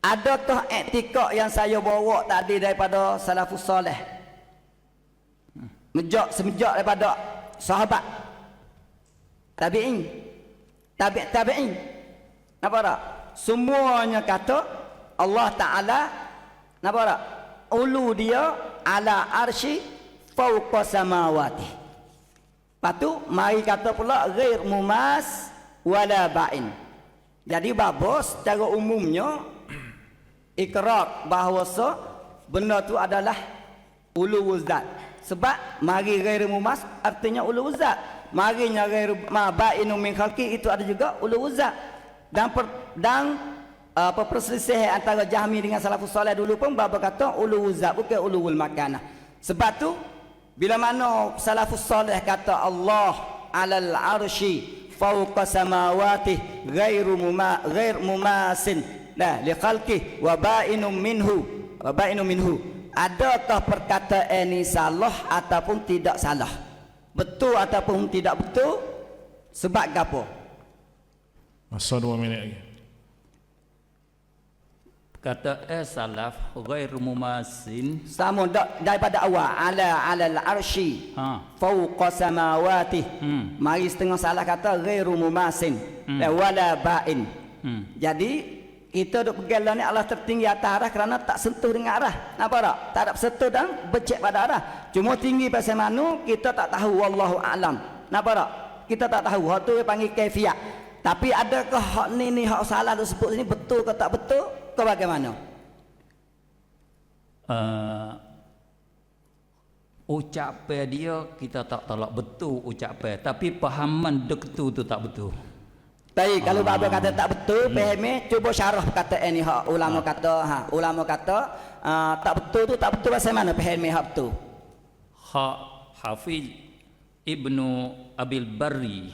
Adakah iktikad yang saya bawa tadi daripada salafus soleh? Semenjak daripada sahabat, tabi'in, tabi'in. Nampak tak? Semuanya kata Allah Ta'ala, nampak tak? Ulu dia ala arsy fauqa samawati. Lepas tu mari kata pula ghair mumas wala ba'in. Jadi babos secara umumnya ikrar bahawasa benda tu adalah ulu zat. Sebab mari ghair mumas artinya ulu zat. Marinya ghair ma ba'inu min khalqi itu ada juga ulu zat. Dan perselisihan antara Jahmi dengan salafus salih dulu pun bab kata ulu zat bukan ulul makanah. Sebab tu bila mana salafus salih kata Allah alal arsy fauqa samawati ghair mumasin la li khalqi wa ba'inum minhu, adakah perkataan ini salah ataupun tidak salah, betul ataupun tidak betul, sebab apa? Masa 2 minit lagi. Kata salaf ghairu mumasin Sama daripada awal alal arsy fauqa samawati. Mari setengah salah kata ghairu mumasin wala ba'in. Jadi kita duk pegang ni Allah tertinggi atas arah kerana tak sentuh dengan arah. Nampak tak? Tak ada sentuh dan becek pada arah. Cuma tinggi pasal mana kita tak tahu, wallahu alam. Nampak tak? Kita tak tahu. Hak tu dia panggil kaifiat. Tapi adakah hak ni hak salah tu sebut sini betul ke tak betul? Ke bagaimana? Ucapan dia kita tak tolak betul ucapan, tapi pahaman dektu tu tak betul. Tapi kalau bapa kata tak betul, fahami, cuba syarah perkataan ni hak ulama kata, ulama kata tak betul tu tak betul pasal mana fahami hak betul. Hak Hafiz Ibnu Abil Barri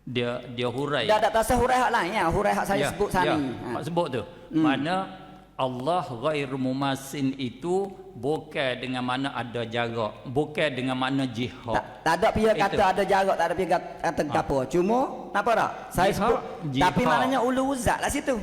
dia hurai. Dah tak tasah hurai hak lain ya, hurai hak saya sebut sani. Hak sebut tu. Mana Allah ghairu mumasin itu bukan dengan mana ada jarak, bukan dengan mana jihad. Tak ada pihak kata ada jarak, tak ada pihak kata apa. Cuma apa tak? Saya sebut tapi maknanya ulu uzat lah situ.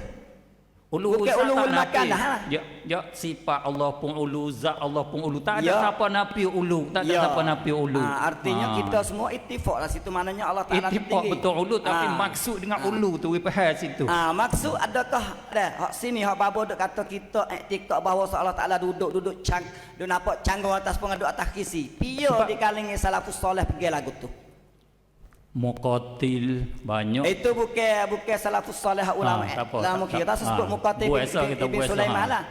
Ulu bukan ulu makan dah. Ya sifat Allah pun ulu, zat Allah pun ulu. Tak ada siapa nafi ulu, tak ada siapa nafi ulu. Artinya kita semua ittifaq lah situ, maknanya Allah Taala tertinggi. Ittifaq betul ulu, tapi maksud dengan ulu tu we faham situ. Maksud adakah hak sini hak babo duk kata kita iktikad bahawa Allah Taala duduk nampak canggung atas pengaduk atas kisi. Pia di kalangan salafus soleh pergi lagu tu. Muqatil banyak. Itu bukan salafus soleh ulama. Ulama kita sebut Muqatil Ibn Sulaiman lah.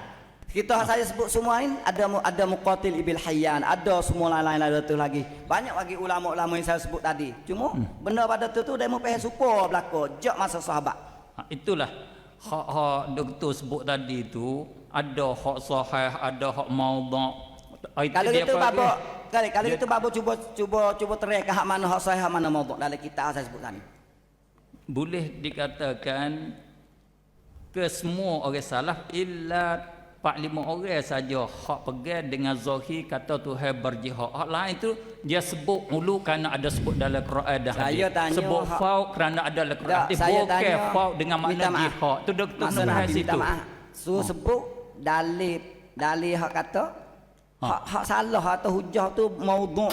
Kita saya sebut semua ini ada Muqatil Ibn Hayyan, ada semua lain-lain ada tu lagi. Banyak lagi ulama-ulama yang saya sebut tadi. Cuma benda pada tu dia mau payah suka berlaku jak masa sahabat. Itulah hak doktor sebut tadi tu, ada hak sahih, ada hak maudhu'. Kalau itu babo kalau itu babo cuba terangkan hak mana hak sahih hak mana maudhu' dalam kitab saya sebut tadi. Boleh dikatakan ke semua orang salaf illa 4-5 orang saja hak pegang dengan zahir kata Tuhan berjihad. Hak lain tu dia sebut ulu kerana ada sebut dalam Quran dah hadis. Sebut fauq kerana ada dalam Quran. Bukan fauq dengan makna jihad. Tu doktor faham situ. Sebut dalil hak kata hak salah atau hujah tu maudhu'.